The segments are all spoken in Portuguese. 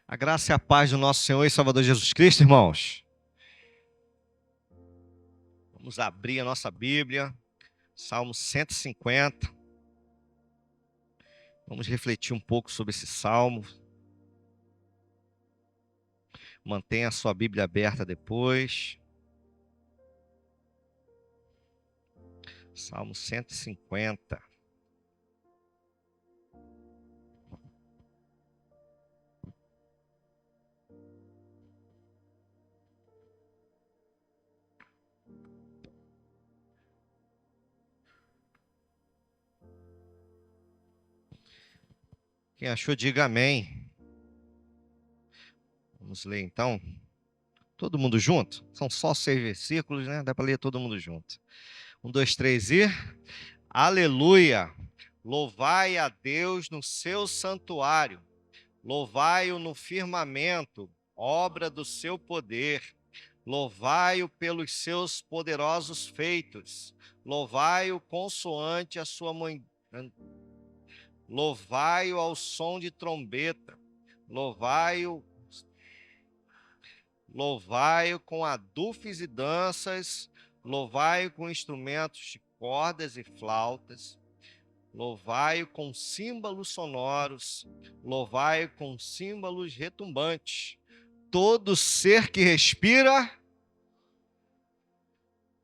A graça e a paz do nosso Senhor e Salvador Jesus Cristo, irmãos. Vamos abrir a nossa Bíblia, Salmo 150. Vamos refletir um pouco sobre esse salmo. Mantenha a sua Bíblia aberta depois. Salmo 150. Quem achou, diga amém. Vamos ler então. Todo mundo junto? São só 6 versículos, né? Dá para ler todo mundo junto. 1, 2, 3 e... Aleluia! Louvai a Deus no seu santuário. Louvai-o no firmamento, obra do seu poder. Louvai-o pelos seus poderosos feitos. Louvai-o consoante a sua Louvai-o ao som de trombeta. Louvai-o com adufes e danças. Louvai-o com instrumentos de cordas e flautas. Louvai-o com símbolos sonoros. Louvai-o com símbolos retumbantes. Todo ser que respira,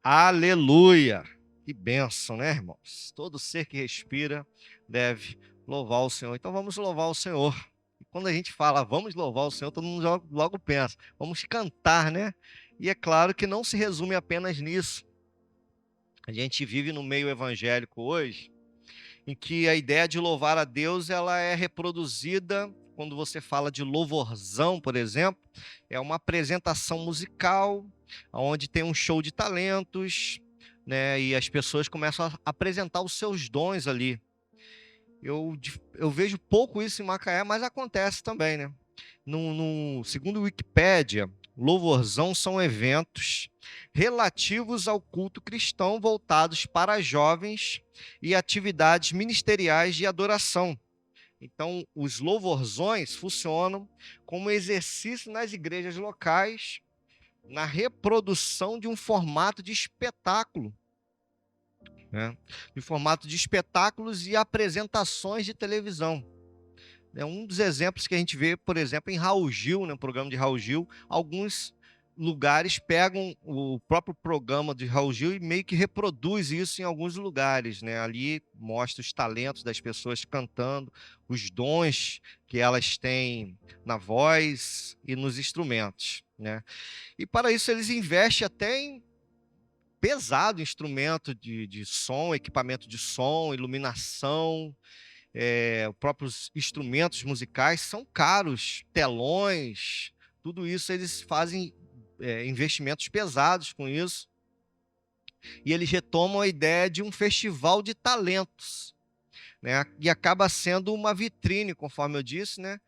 aleluia. Que bênção, né, irmãos? Todo ser que respira deve louvar o Senhor. Então vamos louvar o Senhor. E quando a gente fala vamos louvar o Senhor, todo mundo logo pensa, vamos cantar, né? E é claro que não se resume apenas nisso. A gente vive no meio evangélico hoje, em que a ideia de louvar a Deus ela é reproduzida quando você fala de louvorzão, por exemplo, é uma apresentação musical, onde tem um show de talentos, né, e as pessoas começam a apresentar os seus dons ali. Eu vejo pouco isso em Macaé, mas acontece também, né? Segundo o Wikipédia, louvorzão são eventos relativos ao culto cristão voltados para jovens e atividades ministeriais de adoração. Então, os louvorzões funcionam como exercício nas igrejas locais, na reprodução de um formato de espetáculo, né? De formato de espetáculos e apresentações de televisão. É um dos exemplos que a gente vê, por exemplo, em Raul Gil, no programa de Raul Gil, alguns lugares pegam o próprio programa de Raul Gil e meio que reproduz isso em alguns lugares, né? Ali mostra os talentos das pessoas cantando, os dons que elas têm na voz e nos instrumentos, né? E para isso eles investem até em pesado instrumento de som, equipamento de som, iluminação, os próprios instrumentos musicais são caros, telões, tudo isso eles fazem investimentos pesados com isso. E eles retomam a ideia de um festival de talentos, né? E acaba sendo uma vitrine, conforme eu disse, né?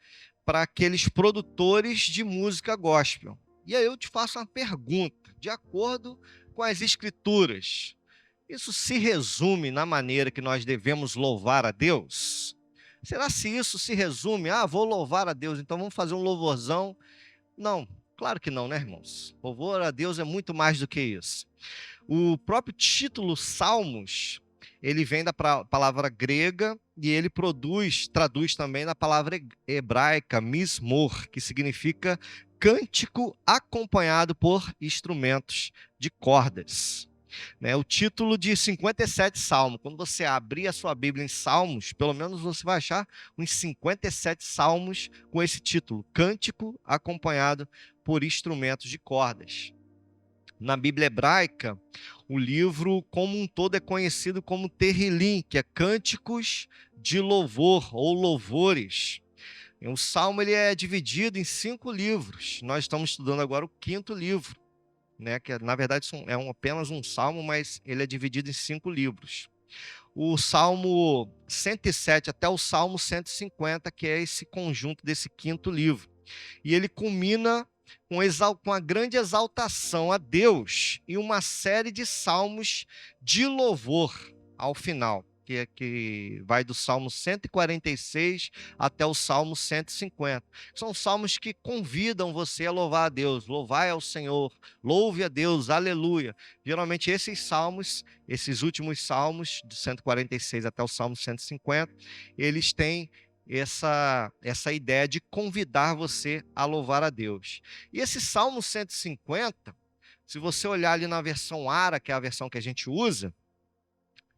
Para aqueles produtores de música gospel. E aí eu te faço uma pergunta, de acordo com as escrituras, isso se resume na maneira que nós devemos louvar a Deus? Será se isso se resume, vou louvar a Deus, então vamos fazer um louvorzão? Não, claro que não, né, irmãos? Louvor a Deus é muito mais do que isso. O próprio título Salmos, ele vem da palavra grega e ele traduz também da palavra hebraica, mismor, que significa cântico acompanhado por instrumentos de cordas. Né, o título de 57 salmos. Quando você abrir a sua Bíblia em Salmos, pelo menos você vai achar uns 57 salmos com esse título, Cântico acompanhado por instrumentos de cordas. Na Bíblia hebraica, o livro como um todo é conhecido como Terrilim, que é Cânticos de Louvor ou Louvores. O Salmo ele é dividido em 5 livros. Nós estamos estudando agora o 5º livro, né, que na verdade apenas um salmo, mas ele é dividido em 5 livros. O Salmo 107 até o Salmo 150, que é esse conjunto desse 5º livro. E ele culmina com a grande exaltação a Deus e uma série de salmos de louvor ao final. que vai do Salmo 146 até o Salmo 150. São salmos que convidam você a louvar a Deus. Louvai ao Senhor, louve a Deus, aleluia. Geralmente esses salmos, esses últimos salmos, do 146 até o Salmo 150, eles têm essa ideia de convidar você a louvar a Deus. E esse Salmo 150, se você olhar ali na versão ARA, que é a versão que a gente usa,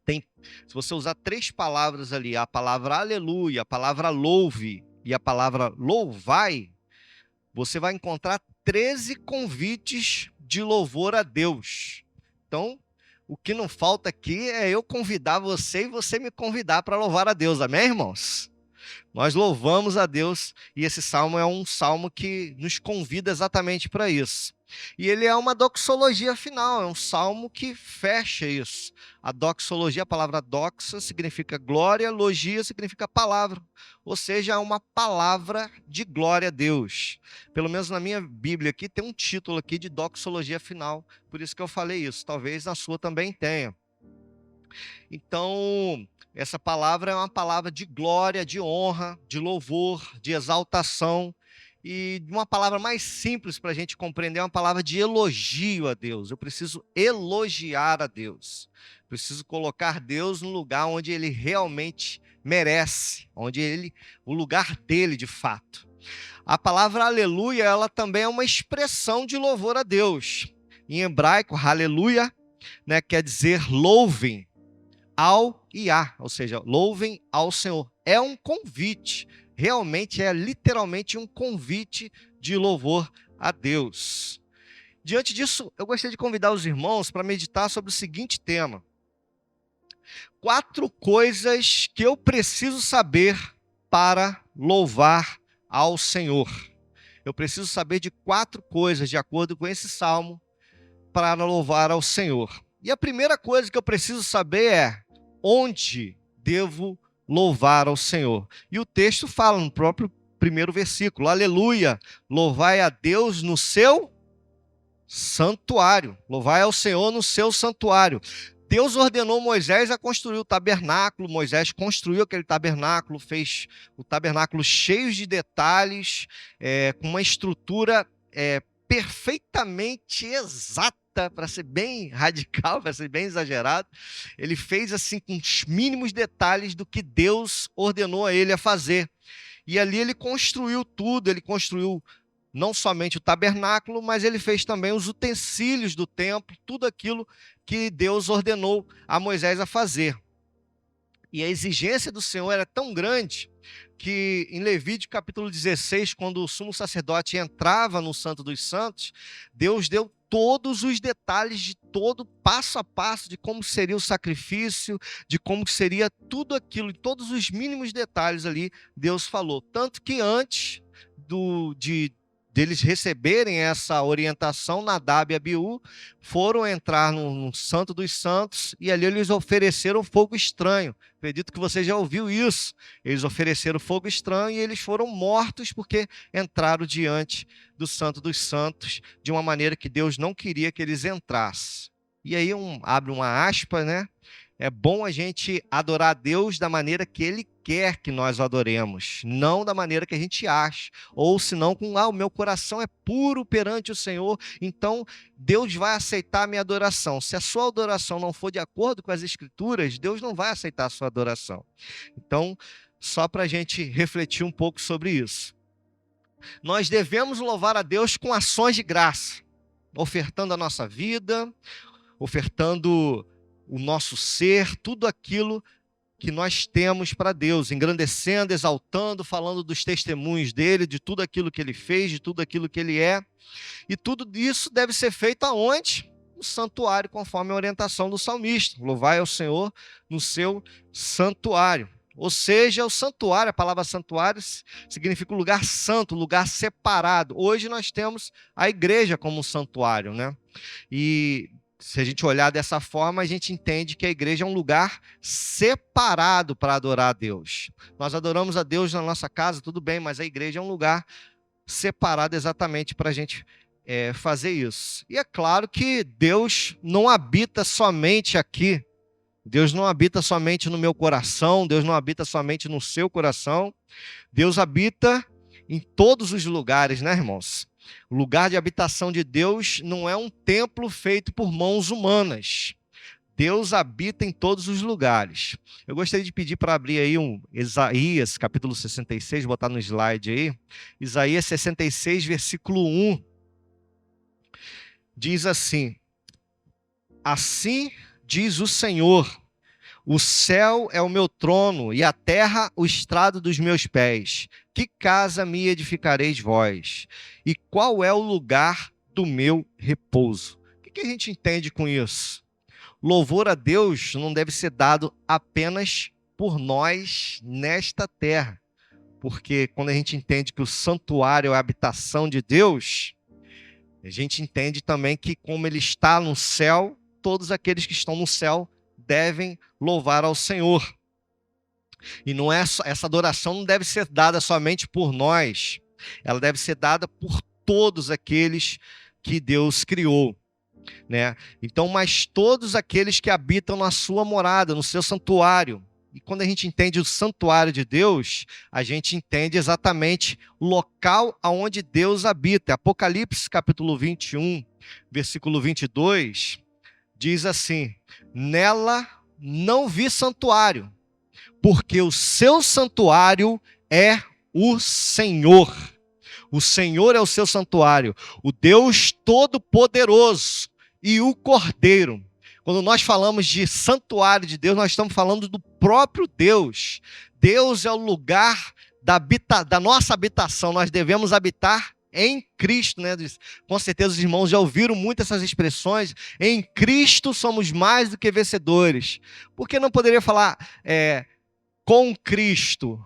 se você usar 3 palavras ali, a palavra aleluia, a palavra louve e a palavra louvai, você vai encontrar 13 convites de louvor a Deus. Então, o que não falta aqui é eu convidar você e você me convidar para louvar a Deus, amém, irmãos? Nós louvamos a Deus e esse salmo é um salmo que nos convida exatamente para isso. E ele é uma doxologia final, é um salmo que fecha isso. A doxologia, a palavra doxa significa glória, logia significa palavra, ou seja, é uma palavra de glória a Deus. Pelo menos na minha Bíblia aqui tem um título aqui de doxologia final, por isso que eu falei isso, talvez na sua também tenha. Então, essa palavra é uma palavra de glória, de honra, de louvor, de exaltação. E uma palavra mais simples para a gente compreender é uma palavra de elogio a Deus. Eu preciso elogiar a Deus. Preciso colocar Deus no lugar onde Ele realmente merece, o lugar dele de fato. A palavra aleluia, ela também é uma expressão de louvor a Deus. Em hebraico, aleluia, né, quer dizer louvem ao Iá, ou seja, louvem ao Senhor. É um convite, realmente é literalmente um convite de louvor a Deus. Diante disso, eu gostaria de convidar os irmãos para meditar sobre o seguinte tema: 4 coisas que eu preciso saber para louvar ao Senhor. Eu preciso saber de 4 coisas, de acordo com esse salmo, para louvar ao Senhor. E a primeira coisa que eu preciso saber é: onde devo louvar ao Senhor? E o texto fala no próprio primeiro versículo: aleluia, louvai a Deus no seu santuário. Louvai ao Senhor no seu santuário. Deus ordenou Moisés a construir o tabernáculo. Moisés construiu aquele tabernáculo, fez o tabernáculo cheio de detalhes, com uma estrutura perfeitamente exata, para ser bem radical, para ser bem exagerado. Ele fez assim com os mínimos detalhes do que Deus ordenou a ele a fazer. E ali ele construiu tudo, ele construiu não somente o tabernáculo, mas ele fez também os utensílios do templo, tudo aquilo que Deus ordenou a Moisés a fazer. E a exigência do Senhor era tão grande que em Levítico capítulo 16, quando o sumo sacerdote entrava no Santo dos Santos, Deus deu todos os detalhes de todo passo a passo de como seria o sacrifício, de como seria tudo aquilo, todos os mínimos detalhes ali Deus falou. Tanto que antes deles receberem essa orientação, Nadab e Abiú foram entrar no Santo dos Santos e ali eles ofereceram fogo estranho. Acredito que você já ouviu isso. Eles ofereceram fogo estranho e eles foram mortos porque entraram diante do Santo dos Santos de uma maneira que Deus não queria que eles entrassem. E aí abre uma aspa, né? É bom a gente adorar a Deus da maneira que Ele quer que nós o adoremos, não da maneira que a gente acha, ou senão com, o meu coração é puro perante o Senhor, então Deus vai aceitar a minha adoração. Se a sua adoração não for de acordo com as Escrituras, Deus não vai aceitar a sua adoração. Então, só para a gente refletir um pouco sobre isso. Nós devemos louvar a Deus com ações de graça, ofertando a nossa vida, ofertando o nosso ser, tudo aquilo que nós temos para Deus, engrandecendo, exaltando, falando dos testemunhos dele, de tudo aquilo que ele fez, de tudo aquilo que ele é. E tudo isso deve ser feito aonde? No santuário, conforme a orientação do salmista. Louvai ao Senhor no seu santuário. Ou seja, o santuário, a palavra santuário significa um lugar santo, um lugar separado. Hoje nós temos a igreja como um santuário, né? E se a gente olhar dessa forma, a gente entende que a igreja é um lugar separado para adorar a Deus. Nós adoramos a Deus na nossa casa, tudo bem, mas a igreja é um lugar separado exatamente para a gente fazer isso. E é claro que Deus não habita somente aqui Deus não habita somente no meu coração, Deus não habita somente no seu coração, Deus habita em todos os lugares, né, irmãos? O lugar de habitação de Deus não é um templo feito por mãos humanas. Deus habita em todos os lugares. Eu gostaria de pedir para abrir aí Isaías, capítulo 66, botar no slide aí. Isaías 66, versículo 1. Diz assim: assim diz o Senhor, o céu é o meu trono e a terra o estrado dos meus pés. Que casa me edificareis vós? E qual é o lugar do meu repouso? O que a gente entende com isso? Louvor a Deus não deve ser dado apenas por nós nesta terra, porque quando a gente entende que o santuário é a habitação de Deus, a gente entende também que como ele está no céu, todos aqueles que estão no céu devem louvar ao Senhor. E não é essa adoração não deve ser dada somente por nós, ela deve ser dada por todos aqueles que Deus criou, né? Então, mas todos aqueles que habitam na sua morada, no seu santuário. E quando a gente entende o santuário de Deus, a gente entende exatamente o local aonde Deus habita. Apocalipse capítulo 21, versículo 22, diz assim: nela não vi santuário, porque o seu santuário é o Senhor. O Senhor é o seu santuário, o Deus Todo-Poderoso e o Cordeiro. Quando nós falamos de santuário de Deus, nós estamos falando do próprio Deus. Deus é o lugar da nossa habitação, nós devemos habitar em Cristo, né? Com certeza os irmãos já ouviram muito essas expressões. Em Cristo somos mais do que vencedores. Por que não poderia falar com Cristo?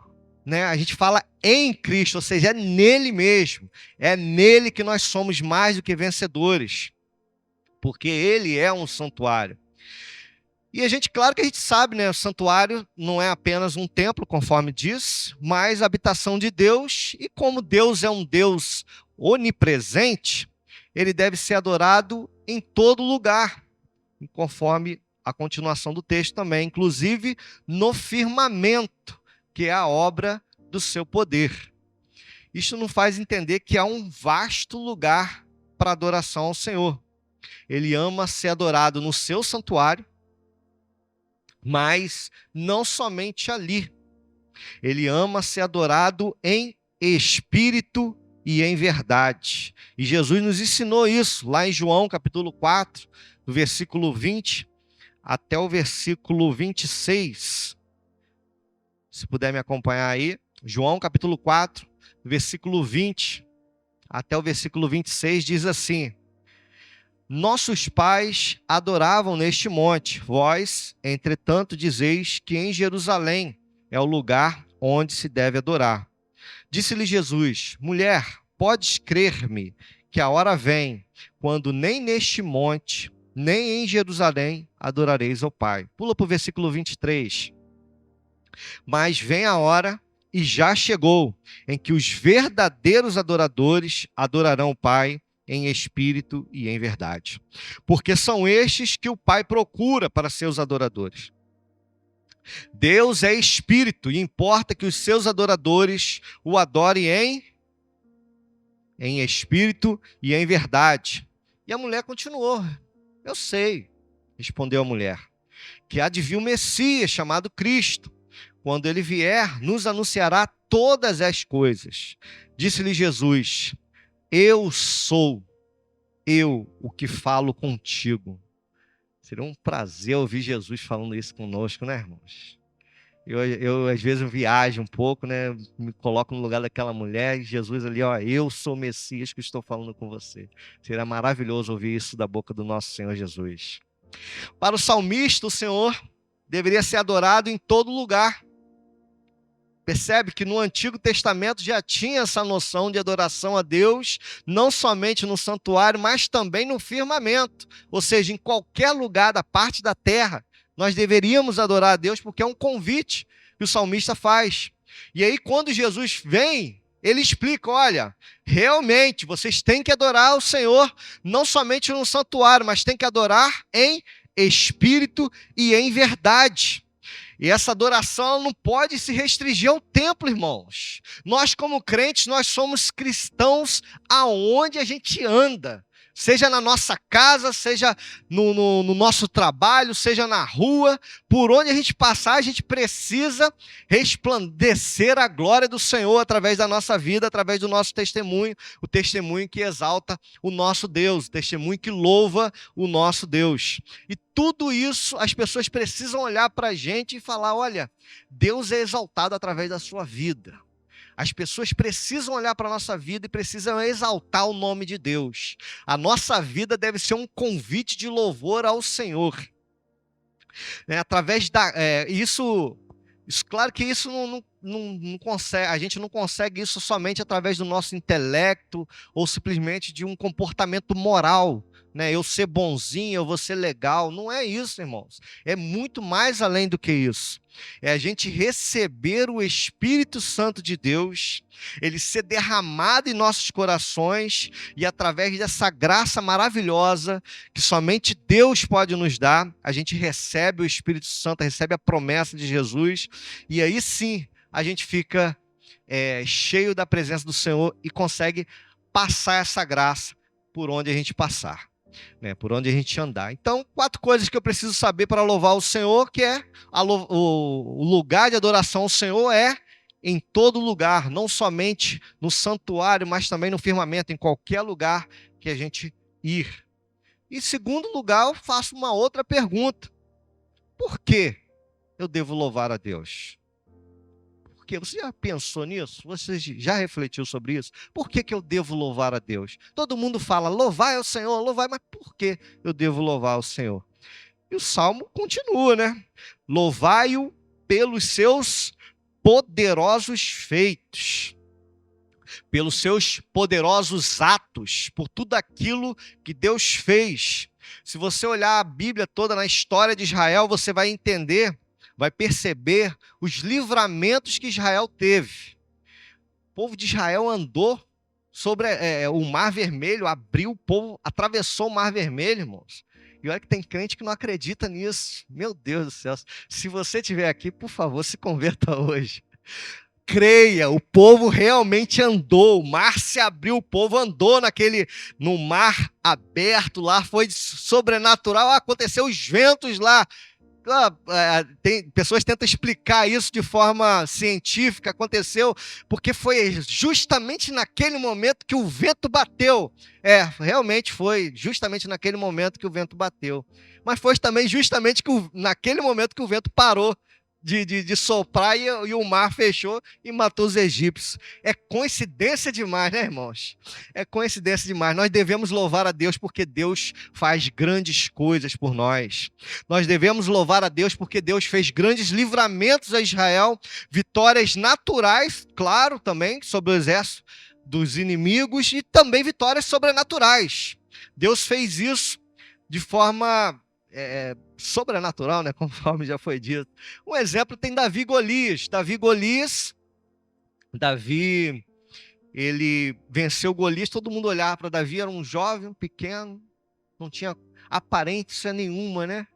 Né? A gente fala em Cristo, ou seja, é nele mesmo. É nele que nós somos mais do que vencedores. Porque ele é um santuário. E claro que a gente sabe, né? O santuário não é apenas um templo, conforme diz, mas a habitação de Deus. E como Deus é um Deus onipresente, ele deve ser adorado em todo lugar, conforme a continuação do texto também, inclusive no firmamento, que é a obra do seu poder. Isso nos faz entender que há um vasto lugar para adoração ao Senhor. Ele ama ser adorado no seu santuário, mas não somente ali. Ele ama ser adorado em espírito e em verdade. E Jesus nos ensinou isso lá em João capítulo 4, do versículo 20 até o versículo 26. Se puder me acompanhar aí, João capítulo 4, versículo 20 até o versículo 26, diz assim: nossos pais adoravam neste monte, vós, entretanto, dizeis que em Jerusalém é o lugar onde se deve adorar. Disse-lhe Jesus: mulher, podes crer-me que a hora vem, quando nem neste monte, nem em Jerusalém adorareis ao Pai. Pula para o versículo 23. Mas vem a hora, e já chegou, em que os verdadeiros adoradores adorarão o Pai em espírito e em verdade. Porque são estes que o Pai procura para seus adoradores. Deus é espírito e importa que os seus adoradores o adorem em espírito e em verdade. E a mulher continuou: eu sei, respondeu a mulher, que há de vir o Messias chamado Cristo. Quando ele vier, nos anunciará todas as coisas. Disse-lhe Jesus: eu sou o que falo contigo. Seria um prazer ouvir Jesus falando isso conosco, né, irmãos? Eu às vezes viajo um pouco, né? Me coloco no lugar daquela mulher e Jesus ali, ó, eu sou o Messias que estou falando com você. Seria maravilhoso ouvir isso da boca do nosso Senhor Jesus. Para o salmista, o Senhor deveria ser adorado em todo lugar. Percebe que no Antigo Testamento já tinha essa noção de adoração a Deus, não somente no santuário, mas também no firmamento. Ou seja, em qualquer lugar da parte da terra, nós deveríamos adorar a Deus, porque é um convite que o salmista faz. E aí, quando Jesus vem, ele explica: olha, realmente, vocês têm que adorar o Senhor, não somente no santuário, mas têm que adorar em espírito e em verdade. E essa adoração ela não pode se restringir ao templo, irmãos. Nós, como crentes, nós somos cristãos aonde a gente anda. Seja na nossa casa, seja no nosso trabalho, seja na rua, por onde a gente passar, a gente precisa resplandecer a glória do Senhor através da nossa vida, através do nosso testemunho, o testemunho que exalta o nosso Deus, o testemunho que louva o nosso Deus. E tudo isso, as pessoas precisam olhar para a gente e falar, olha, Deus é exaltado através da sua vida. As pessoas precisam olhar para a nossa vida e precisam exaltar o nome de Deus. A nossa vida deve ser um convite de louvor ao Senhor. Através da... Isso, claro que isso não consegue, a gente não consegue isso somente através do nosso intelecto ou simplesmente de um comportamento moral. Eu ser bonzinho, eu vou ser legal. Não é isso, irmãos. É muito mais além do que isso. É a gente receber o Espírito Santo de Deus, ele ser derramado em nossos corações e através dessa graça maravilhosa que somente Deus pode nos dar, a gente recebe o Espírito Santo, recebe a promessa de Jesus e aí sim a gente fica cheio da presença do Senhor e consegue passar essa graça por onde a gente passar. Por onde a gente andar. Então, 4 coisas que eu preciso saber para louvar o Senhor, que é o lugar de adoração ao Senhor é em todo lugar, não somente no santuário, mas também no firmamento, em qualquer lugar que a gente ir. Em segundo lugar, eu faço uma outra pergunta. Por que eu devo louvar a Deus? Você já pensou nisso? Você já refletiu sobre isso? Por que eu devo louvar a Deus? Todo mundo fala, louvar ao Senhor, louvar, mas por que eu devo louvar ao Senhor? E o Salmo continua, Louvai-o pelos seus poderosos feitos, pelos seus poderosos atos, por tudo aquilo que Deus fez. Se você olhar a Bíblia toda na história de Israel, você vai entender, vai perceber os livramentos que Israel teve. O povo de Israel andou sobre o Mar Vermelho, abriu, o povo atravessou o Mar Vermelho, irmãos. E olha que tem crente que não acredita nisso. Meu Deus do céu. Se você estiver aqui, por favor, se converta hoje. Creia, o povo realmente andou, o mar se abriu, o povo andou no mar aberto lá, foi sobrenatural, aconteceu os ventos lá. Pessoas tentam explicar isso de forma científica, aconteceu porque foi justamente naquele momento que o vento bateu. Realmente foi justamente naquele momento que o vento bateu. Mas foi também justamente naquele momento que o vento parou de soprar e o mar fechou e matou os egípcios. É coincidência demais, né, irmãos? É coincidência demais. Nós devemos louvar a Deus porque Deus faz grandes coisas por nós. Nós devemos louvar a Deus porque Deus fez grandes livramentos a Israel, vitórias naturais, claro, também, sobre o exército dos inimigos e também vitórias sobrenaturais. Deus fez isso de forma sobrenatural, conforme já foi dito. Um exemplo tem Davi e Golias. Davi, ele venceu Golias, todo mundo olhava para Davi, era um jovem, pequeno, não tinha aparência nenhuma,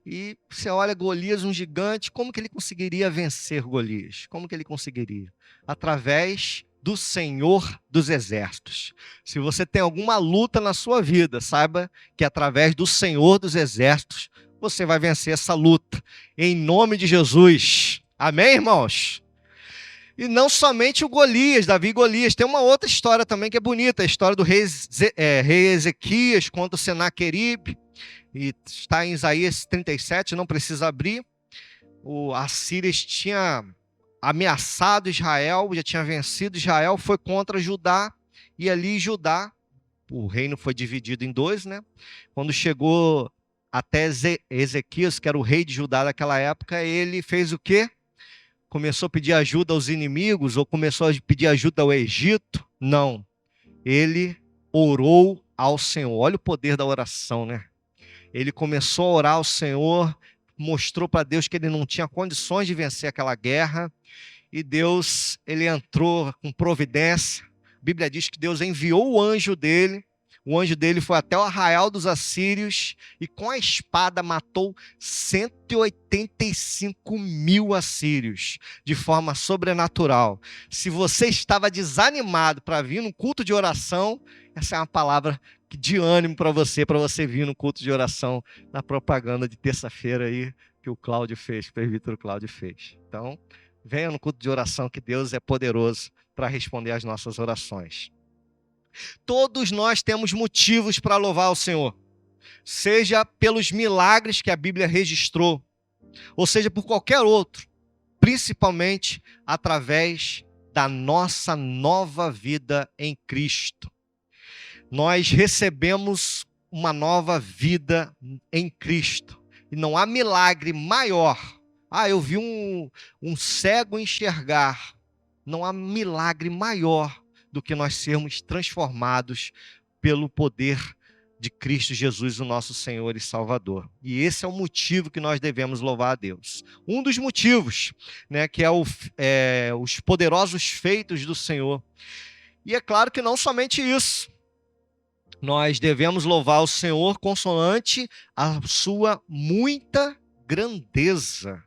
E você olha Golias, um gigante, como que ele conseguiria vencer Golias? Como que ele conseguiria? Através do Senhor dos Exércitos. Se você tem alguma luta na sua vida, saiba que através do Senhor dos Exércitos você vai vencer essa luta. Em nome de Jesus. Amém, irmãos? E não somente o Golias, Davi e Golias. Tem uma outra história também que é bonita. A história do rei Ezequias contra o Senaqueribe. E está em Isaías 37, não precisa abrir. A Síria tinha ameaçado Israel, já tinha vencido Israel, foi contra Judá, e ali Judá, o reino foi dividido em 2, Quando chegou até Ezequias, que era o rei de Judá daquela época, ele fez o quê? Começou a pedir ajuda aos inimigos, ou começou a pedir ajuda ao Egito? Não. Ele orou ao Senhor. Olha o poder da oração, Ele começou a orar ao Senhor, mostrou para Deus que ele não tinha condições de vencer aquela guerra, e Deus, ele entrou com providência. A Bíblia diz que Deus enviou o anjo dele O anjo dele foi até o arraial dos assírios e com a espada matou 185 mil assírios de forma sobrenatural. Se você estava desanimado para vir no culto de oração, essa é uma palavra de ânimo para você vir no culto de oração, na propaganda de terça-feira aí que o Cláudio fez, que o presbítero Cláudio fez. Então, venha no culto de oração que Deus é poderoso para responder às nossas orações. Todos nós temos motivos para louvar o Senhor, seja pelos milagres que a Bíblia registrou, ou seja por qualquer outro, principalmente através da nossa nova vida em Cristo. Nós recebemos uma nova vida em Cristo, e não há milagre maior. Eu vi um cego enxergar. Não há milagre maior do que nós sermos transformados pelo poder de Cristo Jesus, o nosso Senhor e Salvador. E esse é o motivo que nós devemos louvar a Deus. Um dos motivos, né, que é os poderosos feitos do Senhor. E é claro que não somente isso. Nós devemos louvar o Senhor consoante a sua muita grandeza.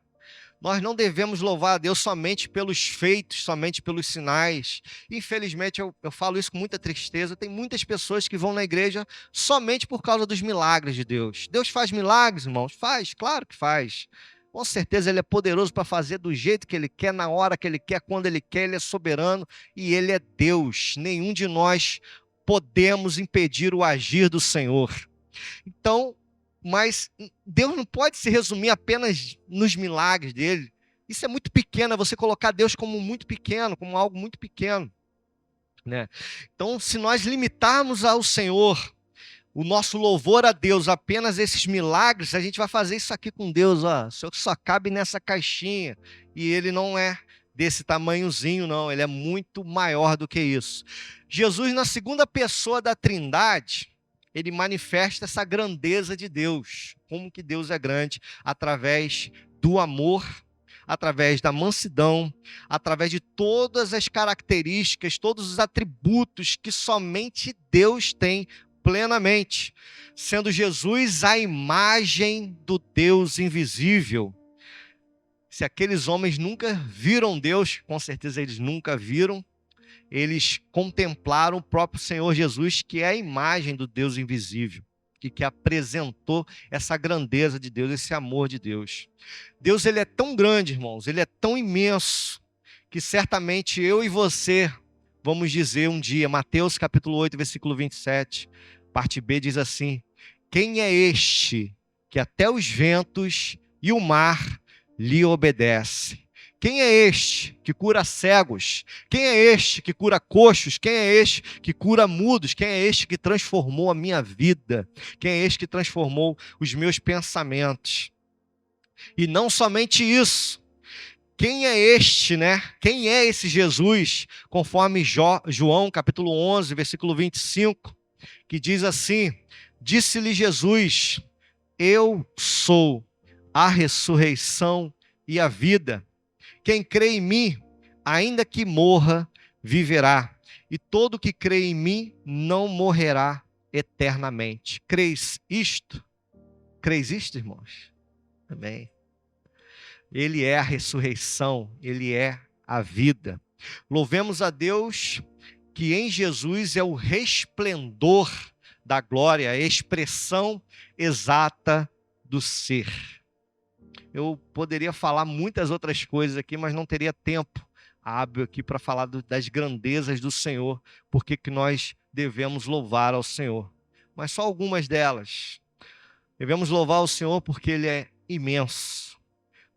Nós não devemos louvar a Deus somente pelos feitos, somente pelos sinais. Infelizmente, eu falo isso com muita tristeza. Tem muitas pessoas que vão na igreja somente por causa dos milagres de Deus. Deus faz milagres, irmãos? Faz, claro que faz. Com certeza Ele é poderoso para fazer do jeito que Ele quer, na hora que Ele quer, quando Ele quer. Ele é soberano e Ele é Deus. Nenhum de nós podemos impedir o agir do Senhor. Então, mas Deus não pode se resumir apenas nos milagres dele. Isso é muito pequeno, é você colocar Deus como muito pequeno, como algo muito pequeno, né? Então, se nós limitarmos ao Senhor o nosso louvor a Deus apenas esses milagres, a gente vai fazer isso aqui com Deus, o Senhor só cabe nessa caixinha, e Ele não é desse tamanhozinho, não, Ele é muito maior do que isso. Jesus, na segunda pessoa da Trindade, Ele manifesta essa grandeza de Deus, como que Deus é grande, através do amor, através da mansidão, através de todas as características, todos os atributos que somente Deus tem plenamente, sendo Jesus a imagem do Deus invisível. Se aqueles homens nunca viram Deus, com certeza eles nunca viram, eles contemplaram o próprio Senhor Jesus, que é a imagem do Deus invisível, e que apresentou essa grandeza de Deus, esse amor de Deus. Deus, Ele é tão grande, irmãos, Ele é tão imenso, que certamente eu e você vamos dizer um dia, Mateus capítulo 8, versículo 27, parte B diz assim: quem é este que até os ventos e o mar lhe obedece? Quem é este que cura cegos? Quem é este que cura coxos? Quem é este que cura mudos? Quem é este que transformou a minha vida? Quem é este que transformou os meus pensamentos? E não somente isso. Quem é este, né? Quem é esse Jesus? Conforme João capítulo 11, versículo 25, que diz assim: disse-lhe Jesus: eu sou a ressurreição e a vida. Quem crê em mim, ainda que morra, viverá. E todo que crê em mim não morrerá eternamente. Crês isto? Crês isto, irmãos? Amém. Ele é a ressurreição, Ele é a vida. Louvemos a Deus que em Jesus é o resplendor da glória, a expressão exata do ser. Eu poderia falar muitas outras coisas aqui, mas não teria tempo hábil aqui para falar das grandezas do Senhor, porque que nós devemos louvar ao Senhor. Mas só algumas delas. Devemos louvar o Senhor porque Ele é imenso.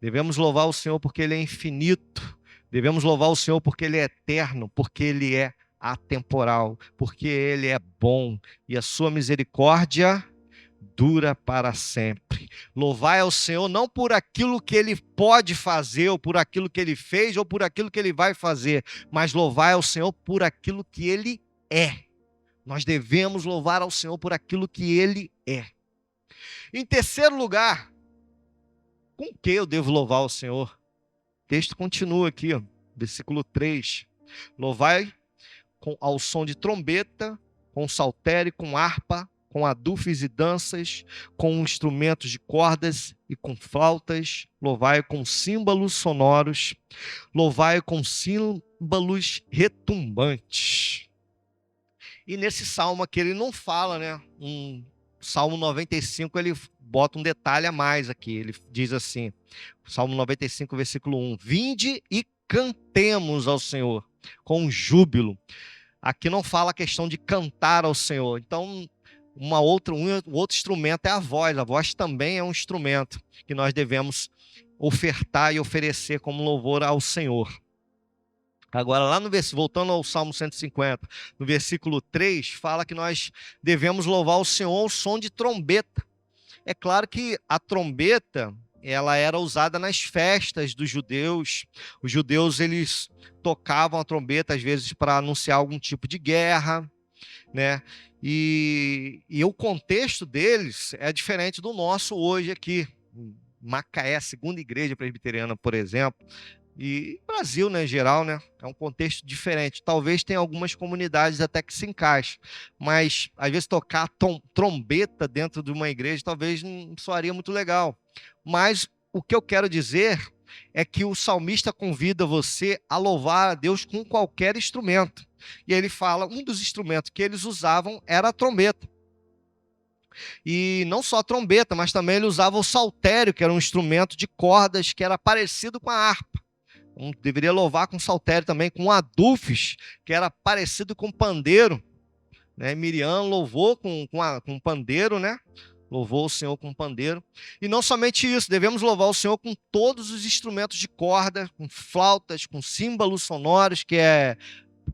Devemos louvar o Senhor porque Ele é infinito. Devemos louvar o Senhor porque Ele é eterno, porque Ele é atemporal, porque Ele é bom e a sua misericórdia dura para sempre. Louvai ao Senhor não por aquilo que Ele pode fazer, ou por aquilo que Ele fez, ou por aquilo que Ele vai fazer, mas louvai ao Senhor por aquilo que Ele é. Nós devemos louvar ao Senhor por aquilo que Ele é. Em terceiro lugar, com que eu devo louvar o Senhor? O texto continua aqui, versículo 3. Louvai ao som de trombeta, com saltério, com harpa, com adufes e danças, com instrumentos de cordas e com flautas, louvai com símbolos sonoros, louvai com símbolos retumbantes. E nesse salmo aqui ele não fala, né? Salmo 95 ele bota um detalhe a mais aqui, ele diz assim, Salmo 95, versículo 1, vinde e cantemos ao Senhor com júbilo. Aqui não fala a questão de cantar ao Senhor, então um outro instrumento é a voz também é um instrumento que nós devemos ofertar e oferecer como louvor ao Senhor. Agora, lá no voltando ao Salmo 150, no versículo 3, fala que nós devemos louvar o Senhor ao som de trombeta. É claro que a trombeta, ela era usada nas festas dos judeus. Os judeus, eles tocavam a trombeta, às vezes, para anunciar algum tipo de guerra, né? E o contexto deles é diferente do nosso hoje aqui. Macaé, a segunda igreja presbiteriana, por exemplo, e Brasil, né, em geral, né, é um contexto diferente. Talvez tenha algumas comunidades até que se encaixem, mas às vezes tocar trombeta dentro de uma igreja talvez não soaria muito legal. Mas o que eu quero dizer é que o salmista convida você a louvar a Deus com qualquer instrumento. E ele fala, um dos instrumentos que eles usavam era a trombeta. E não só a trombeta, mas também ele usava o saltério, que era um instrumento de cordas que era parecido com a harpa. Deveria louvar com saltério também, com adufes, que era parecido com pandeiro, né? Miriam louvou com pandeiro, né? Louvou o Senhor com pandeiro. E não somente isso, devemos louvar o Senhor com todos os instrumentos de corda, com flautas, com símbolos sonoros, que é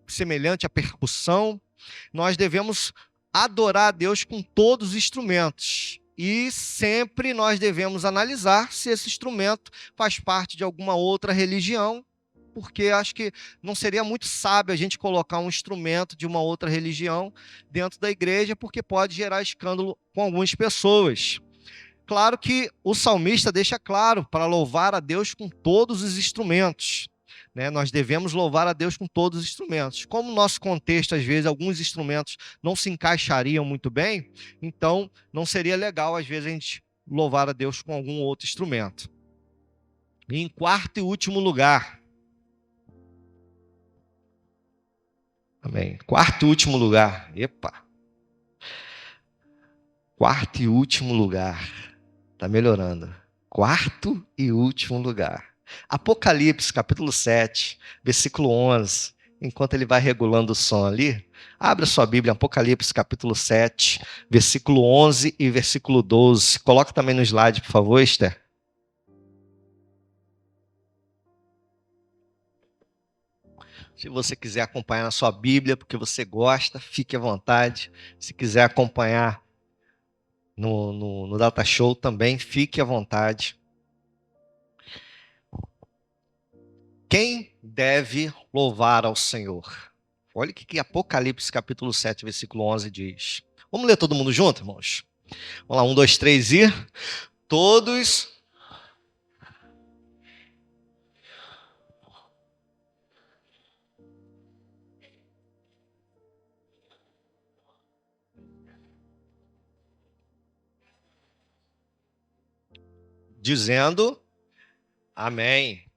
semelhante à percussão. Nós devemos adorar a Deus com todos os instrumentos. E sempre nós devemos analisar se esse instrumento faz parte de alguma outra religião, porque acho que não seria muito sábio a gente colocar um instrumento de uma outra religião dentro da igreja, porque pode gerar escândalo com algumas pessoas. Claro que o salmista deixa claro para louvar a Deus com todos os instrumentos. Né? Nós devemos louvar a Deus com todos os instrumentos. Como no nosso contexto, às vezes, alguns instrumentos não se encaixariam muito bem, então não seria legal, às vezes, a gente louvar a Deus com algum outro instrumento. E em quarto e último lugar. Amém. Quarto e último lugar. Epa! Quarto e último lugar. Está melhorando. Quarto e último lugar. Apocalipse, capítulo 7, versículo 11. Enquanto ele vai regulando o som ali, abra sua Bíblia, Apocalipse, capítulo 7, versículo 11 e versículo 12. Coloca também no slide, por favor, Esther. Se você quiser acompanhar na sua Bíblia, porque você gosta, fique à vontade. Se quiser acompanhar no Data Show também, fique à vontade. Quem deve louvar ao Senhor? Olha o que Apocalipse capítulo 7, versículo 11 diz. Vamos ler todo mundo junto, irmãos? Vamos lá, 1, 2, 3 e... Todos... Dizendo... Amém.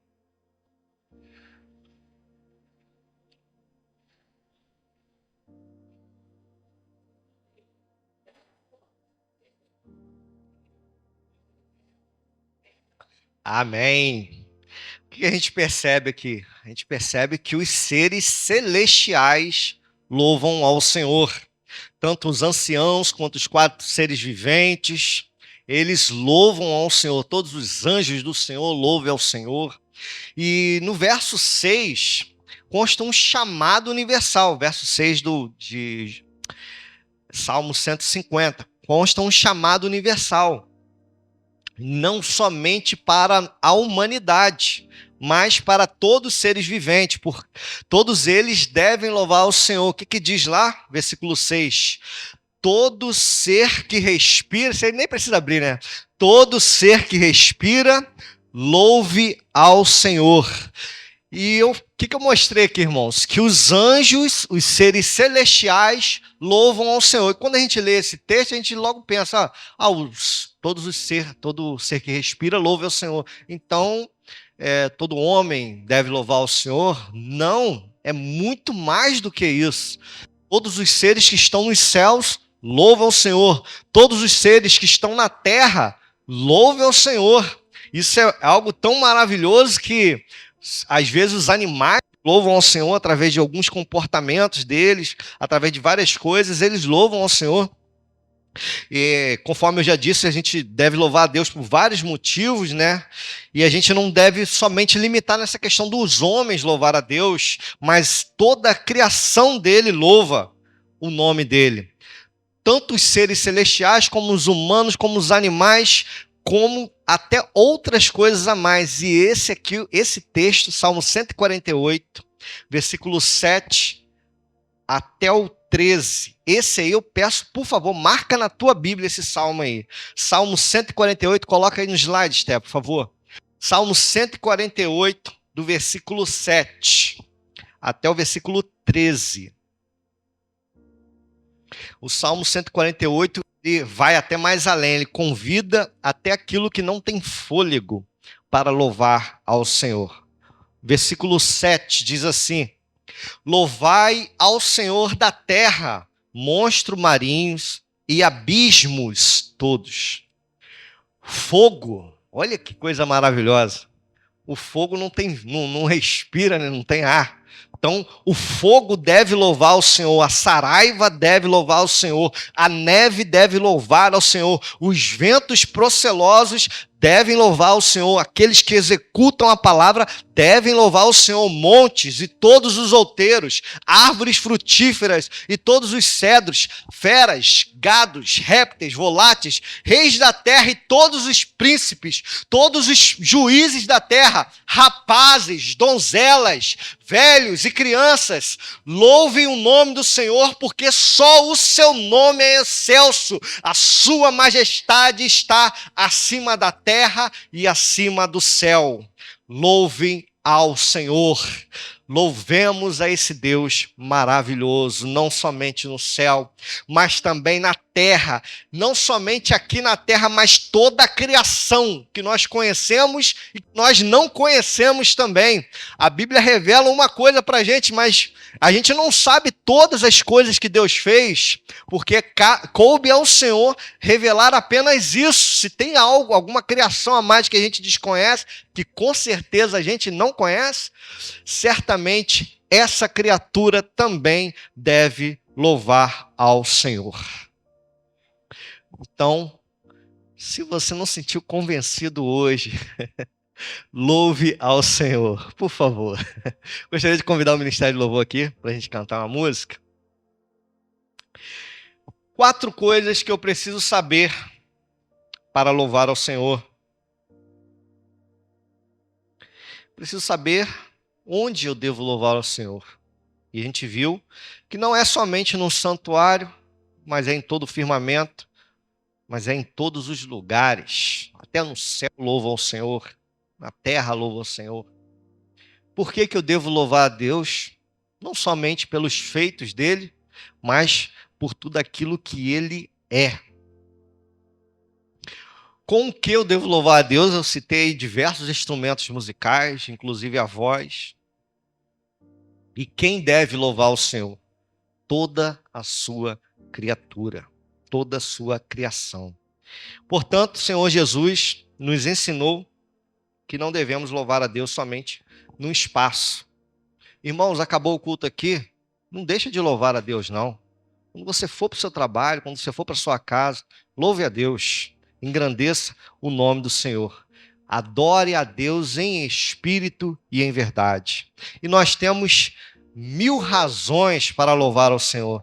Amém. O que a gente percebe aqui? A gente percebe que os seres celestiais louvam ao Senhor. Tanto os anciãos quanto os 4 seres viventes, eles louvam ao Senhor. Todos os anjos do Senhor louvam ao Senhor. E no verso 6, consta um chamado universal. Verso 6 de Salmo 150. Consta um chamado universal. Não somente para a humanidade, mas para todos os seres viventes. Todos eles devem louvar o Senhor. O que diz lá? Versículo 6. Todo ser que respira, você nem precisa abrir, né? Todo ser que respira, louve ao Senhor. E o que eu mostrei aqui, irmãos? Que os anjos, os seres celestiais, louvam ao Senhor. E quando a gente lê esse texto, a gente logo pensa, todo ser que respira louva ao Senhor. Então, todo homem deve louvar ao Senhor? Não, é muito mais do que isso. Todos os seres que estão nos céus louvam ao Senhor. Todos os seres que estão na terra louvam ao Senhor. Isso é algo tão maravilhoso que às vezes os animais louvam ao Senhor através de alguns comportamentos deles, através de várias coisas, eles louvam ao Senhor. E conforme eu já disse, a gente deve louvar a Deus por vários motivos, né? E a gente não deve somente limitar nessa questão dos homens louvar a Deus, mas toda a criação dele louva o nome dele. Tanto os seres celestiais, como os humanos, como os animais, como até outras coisas a mais. E esse texto, Salmo 148, versículo 7 até o 13. Esse aí eu peço, por favor, marca na tua Bíblia esse salmo aí. Salmo 148, coloca aí no slide, Sté, por favor. Salmo 148, do versículo 7 até o versículo 13. O Salmo 148 ele vai até mais além, ele convida até aquilo que não tem fôlego para louvar ao Senhor. Versículo 7 diz assim: louvai ao Senhor da terra, monstros marinhos e abismos todos. Fogo, olha que coisa maravilhosa. O fogo não respira, né? Não tem ar. Então, o fogo deve louvar ao Senhor, a saraiva deve louvar ao Senhor, a neve deve louvar ao Senhor, os ventos procelosos devem louvar ao Senhor, aqueles que executam a palavra devem louvar ao Senhor, montes e todos os outeiros, árvores frutíferas e todos os cedros, feras, gados, répteis, voláteis, reis da terra e todos os príncipes, todos os juízes da terra, rapazes, donzelas, velhos e crianças, louvem o nome do Senhor, porque só o seu nome é excelso, a sua majestade está acima da terra e acima do céu. Louvem ao Senhor. Louvemos a esse Deus maravilhoso, não somente no céu, mas também na terra. Não somente aqui na terra, mas toda a criação que nós conhecemos e que nós não conhecemos também. A Bíblia revela uma coisa para a gente, mas a gente não sabe todas as coisas que Deus fez, porque coube ao Senhor revelar apenas isso. Se tem algo, alguma criação a mais que a gente desconhece, que com certeza a gente não conhece, certamente essa criatura também deve louvar ao Senhor. Então, se você não se sentiu convencido hoje, louve ao Senhor, por favor. Gostaria de convidar o Ministério de Louvor aqui para a gente cantar uma música. 4 coisas que eu preciso saber para louvar ao Senhor. Preciso saber onde eu devo louvar ao Senhor. E a gente viu que não é somente no santuário, mas é em todo o firmamento, mas é em todos os lugares. Até no céu louva ao Senhor, na terra louva ao Senhor. Por que eu devo louvar a Deus? Não somente pelos feitos dele, mas por tudo aquilo que ele é. Com o que eu devo louvar a Deus? Eu citei diversos instrumentos musicais, inclusive a voz. E quem deve louvar o Senhor? Toda a sua criatura, toda a sua criação. Portanto, o Senhor Jesus nos ensinou que não devemos louvar a Deus somente no espaço. Irmãos, acabou o culto aqui, não deixa de louvar a Deus, não. Quando você for para o seu trabalho, quando você for para a sua casa, louve a Deus, engrandeça o nome do Senhor. Adore a Deus em espírito e em verdade. E nós temos 1000 razões para louvar ao Senhor.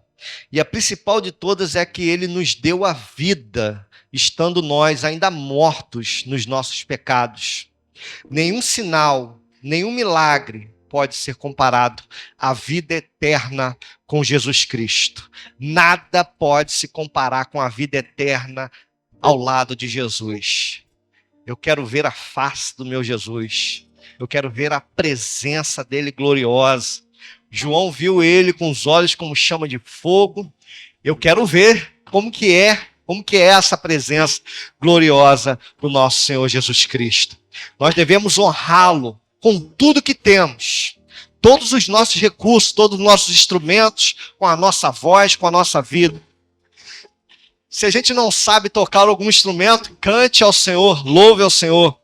E a principal de todas é que Ele nos deu a vida, estando nós ainda mortos nos nossos pecados. Nenhum sinal, nenhum milagre pode ser comparado à vida eterna com Jesus Cristo. Nada pode se comparar com a vida eterna ao lado de Jesus. Eu quero ver a face do meu Jesus. Eu quero ver a presença dele gloriosa. João viu ele com os olhos como chama de fogo. Eu quero ver como que é essa presença gloriosa do nosso Senhor Jesus Cristo. Nós devemos honrá-lo com tudo que temos. Todos os nossos recursos, todos os nossos instrumentos, com a nossa voz, com a nossa vida. Se a gente não sabe tocar algum instrumento, cante ao Senhor, louve ao Senhor.